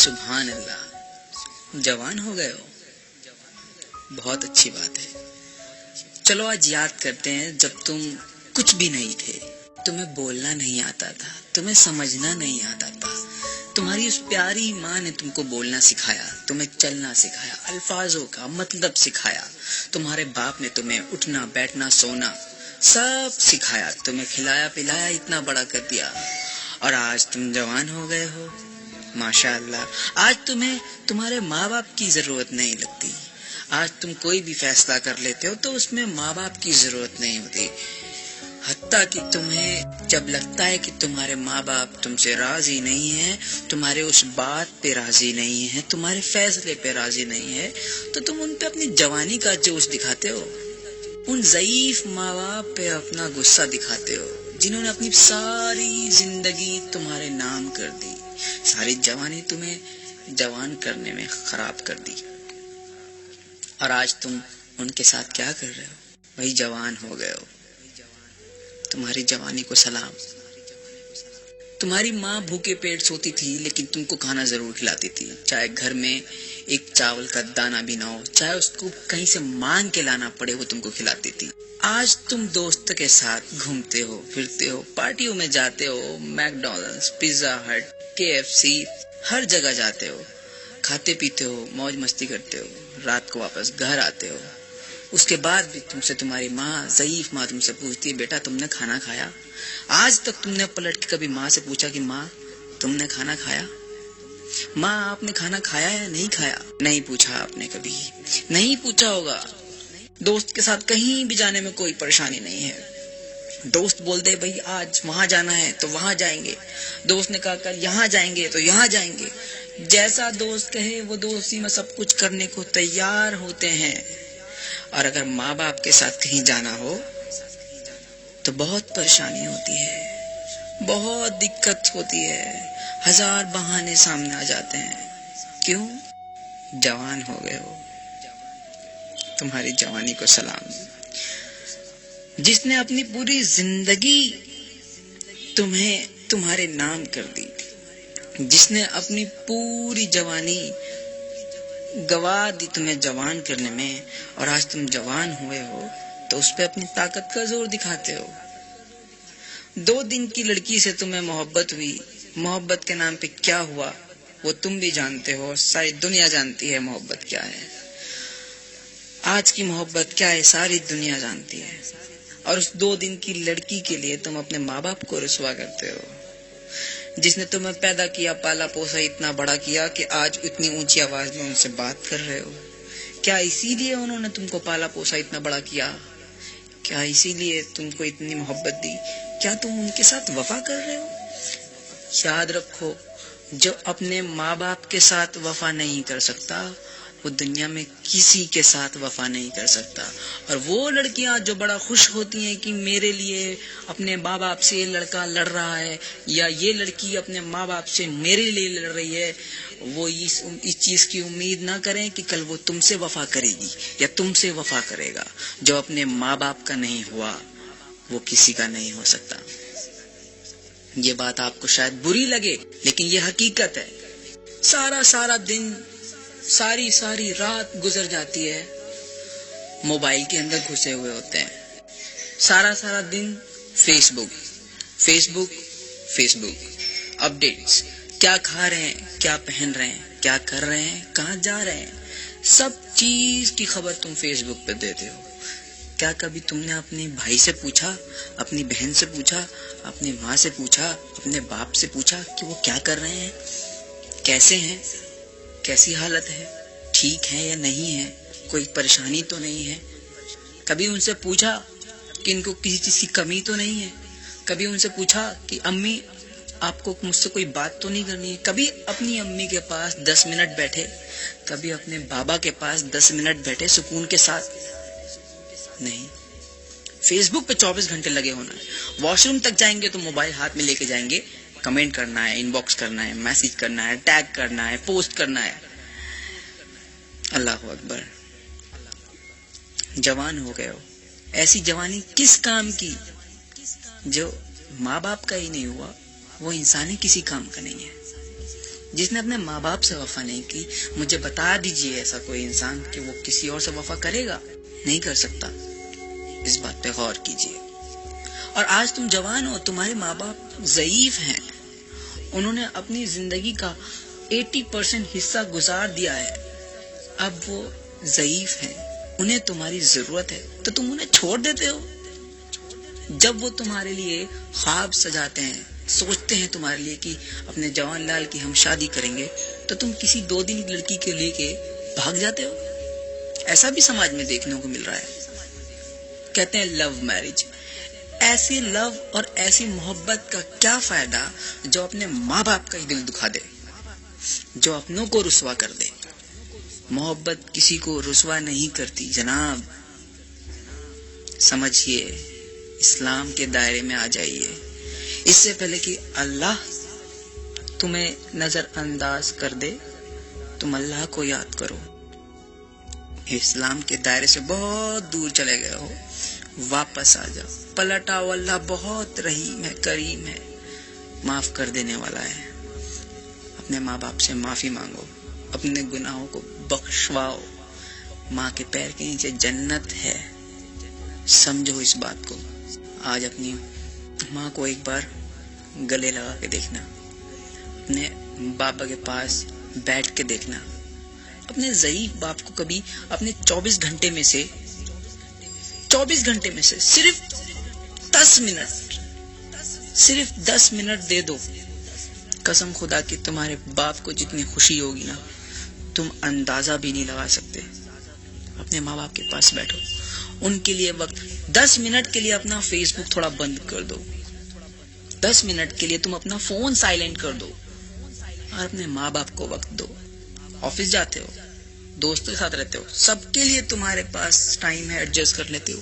सुभान अल्लाह, जवान हो गए हो, बहुत अच्छी बात है। चलो आज याद करते हैं जब तुम कुछ भी नहीं थे, तुम्हें बोलना नहीं आता था, तुम्हें समझना नहीं आता था, तुम्हारी उस प्यारी माँ ने तुमको बोलना सिखाया, तुम्हें चलना सिखाया, अल्फाजों का मतलब सिखाया, तुम्हारे बाप ने तुम्हें उठना बैठना सोना सब सिखाया, तुम्हें खिलाया पिलाया इतना बड़ा कर दिया, और आज तुम जवान हो गए हो। माशाअल्लाह, आज तुम्हें तुम्हारे माँ बाप की जरूरत नहीं लगती। आज तुम कोई भी फैसला कर लेते हो तो उसमें माँ बाप की जरूरत नहीं होती। हत्ता कि तुम्हें जब लगता है कि तुम्हारे माँ बाप तुमसे राजी नहीं है, तुम्हारे उस बात पे राजी नहीं है, तुम्हारे फैसले पे राजी नहीं है, तो तुम उन पे अपनी जवानी का जोश दिखाते हो, उन ज़ईफ माँ बाप पे अपना गुस्सा दिखाते हो जिन्होंने अपनी सारी जिंदगी तुम्हारे नाम कर दी, सारी जवानी तुम्हें जवान करने में खराब कर दी, और आज तुम उनके साथ क्या कर रहे हो? वही जवान हो गए हो। तुम्हारी जवानी को सलाम। तुम्हारी माँ भूखे पेट सोती थी लेकिन तुमको खाना जरूर खिलाती थी, चाहे घर में एक चावल का दाना भी ना हो, चाहे उसको कहीं से मांग के लाना पड़े, वो तुमको खिलाती थी। आज तुम दोस्त के साथ घूमते हो, फिरते हो, पार्टियों में जाते हो, मैकडॉनल्ड्स, पिज्जा हट, KFC, हर जगह जाते हो, खाते पीते हो, मौज मस्ती करते हो, रात को वापस घर आते हो। उसके बाद भी तुमसे तुम्हारी माँ, ज़ईफ माँ तुमसे पूछती है, बेटा तुमने खाना खाया? आज तक तुमने पलट के कभी माँ से पूछा कि माँ तुमने खाना खाया? माँ आपने खाना खाया या नहीं खाया? नहीं पूछा आपने कभी, नहीं पूछा होगा। दोस्त के साथ कहीं भी जाने में कोई परेशानी नहीं है, दोस्त बोल दे भाई आज वहां जाना है तो वहां जाएंगे, दोस्त ने कहा कल यहाँ जाएंगे तो यहाँ जाएंगे, जैसा दोस्त कहे वो दोस्ती में सब कुछ करने को तैयार होते हैं। और अगर माँ बाप के साथ कहीं जाना हो तो बहुत परेशानी होती है, बहुत दिक्कत होती है, हजार बहाने सामने आ जाते हैं। क्यों? जवान हो गए हो। तुम्हारी जवानी को सलाम। जिसने अपनी पूरी जिंदगी तुम्हें तुम्हारे नाम कर दी, जिसने अपनी पूरी जवानी गवा दी तुम्हें जवान करने में, और आज तुम जवान हुए हो तो उस पे अपनी ताकत का जोर दिखाते हो। 2 दिन की लड़की से तुम्हें मोहब्बत हुई, मोहब्बत के नाम पे क्या हुआ वो तुम भी जानते हो, सारी दुनिया जानती है मोहब्बत क्या है। आज की मोहब्बत क्या है सारी दुनिया जानती है, और उस 2 दिन की लड़की के लिए तुम अपने माँ बाप को रुसवा करते हो, जिसने तुम्हें पैदा किया, पाला पोसा, इतना बड़ा किया कि आज इतनी ऊंची आवाज में उनसे बात कर रहे हो। क्या इसीलिए उन्होंने तुमको पाला पोसा, इतना बड़ा किया? क्या इसीलिए तुमको इतनी मोहब्बत दी? क्या तुम उनके साथ वफा कर रहे हो? याद रखो, जो अपने माँ बाप के साथ वफा नहीं कर सकता वो दुनिया में किसी के साथ वफा नहीं कर सकता। और वो लड़कियां जो बड़ा खुश होती हैं कि मेरे लिए अपने माँ बाप से ये लड़का लड़ रहा है, या ये लड़की अपने माँ बाप से मेरे लिए लड़ रही है, वो इस चीज की उम्मीद ना करें कि कल वो तुमसे वफा करेगी या तुमसे वफा करेगा। जो अपने माँ बाप का नहीं हुआ वो किसी का नहीं हो सकता। ये बात आपको शायद बुरी लगे लेकिन ये हकीकत है। सारा दिन, सारी रात गुजर जाती है मोबाइल के अंदर घुसे हुए होते हैं। सारा दिन फेसबुक अपडेट्स, क्या खा रहे हैं, क्या पहन रहे हैं, क्या कर रहे हैं, कहाँ जा रहे हैं, सब चीज की खबर तुम फेसबुक पे देते हो। क्या कभी तुमने अपने भाई से पूछा, अपनी बहन से पूछा, अपनी माँ से पूछा, अपने बाप से पूछा कि वो क्या कर रहे हैं, कैसे हैं, कैसी हालत है, ठीक है या नहीं है, कोई परेशानी तो नहीं है? कभी उनसे पूछा कि इनको किसी चीज की कमी तो नहीं है? कभी उनसे पूछा कि अम्मी आपको मुझसे कोई बात तो नहीं करनी है? कभी अपनी अम्मी के पास 10 मिनट बैठे, कभी अपने बाबा के पास 10 मिनट बैठे सुकून के साथ? नहीं। फेसबुक पे 24 घंटे लगे होना है। वॉशरूम तक जाएंगे तो मोबाइल हाथ में लेके जाएंगे, कमेंट करना है, इनबॉक्स करना है, मैसेज करना है, टैग करना है, पोस्ट करना है। अल्लाह अकबर। जवान हो गए हो। ऐसी जवानी किस काम की जो माँ बाप का ही नहीं हुआ, वो इंसानी किसी काम का नहीं है। جس نے اپنے ماں باپ سے وفا نہیں کی، مجھے بتا دیجئے ایسا کوئی انسان کہ وہ کسی اور سے وفا کرے گا؟ نہیں کر سکتا. اس بات پہ غور کیجئے. اور آج تم جوان ہو، تمہارے ماں باپ ضعیف ہیں، انہوں نے اپنی زندگی کا 80% حصہ گزار دیا ہے، اب وہ ضعیف ہیں، انہیں تمہاری ضرورت ہے، تو تم انہیں چھوڑ دیتے ہو. جب وہ تمہارے لیے خواب سجاتے ہیں، سوچتے ہیں تمہارے لیے کہ اپنے جوان لال کی ہم شادی کریں گے، تو تم کسی 2 دن کی لڑکی کے لے کے بھاگ جاتے ہو. ایسا بھی سماج میں دیکھنے کو مل رہا ہے. کہتے ہیں لو میرج. ایسی لو اور ایسی محبت کا کیا فائدہ جو اپنے ماں باپ کا ہی دل دکھا دے، جو اپنوں کو رسوا کر دے. محبت کسی کو رسوا نہیں کرتی جناب. سمجھیے، اسلام کے دائرے میں آ جائیے. اس سے پہلے کہ اللہ تمہیں نظر انداز کر دے، تم اللہ کو یاد کرو. اسلام کے دائرے سے بہت دور چلے گئے ہو، واپس آ جاؤ، پلٹ آؤ. اللہ بہت رحیم ہے، کریم ہے، معاف کر دینے والا ہے. اپنے ماں باپ سے معافی مانگو، اپنے گناہوں کو بخشواؤ. ماں کے پیر کے نیچے جنت ہے، سمجھو اس بات کو. آج اپنی ماں کو ایک بار گلے لگا کے دیکھنا، اپنے بابا کے پاس بیٹھ کے دیکھنا. اپنے ضعیف باپ کو کبھی اپنے 24 گھنٹے میں سے صرف 10 منٹ دے دو. قسم خدا کی تمہارے باپ کو جتنی خوشی ہوگی نا، تم اندازہ بھی نہیں لگا سکتے. اپنے ماں باپ کے پاس بیٹھو، ان کے لیے وقت 10 منٹ کے لیے اپنا فیس بک تھوڑا بند کر دو. 10 منٹ کے لیے تم اپنا فون سائلنٹ کر دو اور اپنے ماں باپ کو وقت دو. آفس جاتے ہو، دوستوں کے ساتھ رہتے ہو، سب کے لیے تمہارے پاس ٹائم ہے، ایڈجسٹ کر لیتے ہو.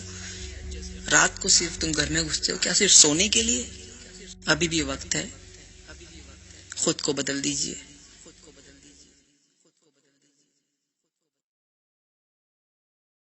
رات کو صرف تم گھر میں گھستے ہو، کیا صرف سونے کے لیے؟ ابھی بھی وقت ہے، خود کو بدل دیجئے.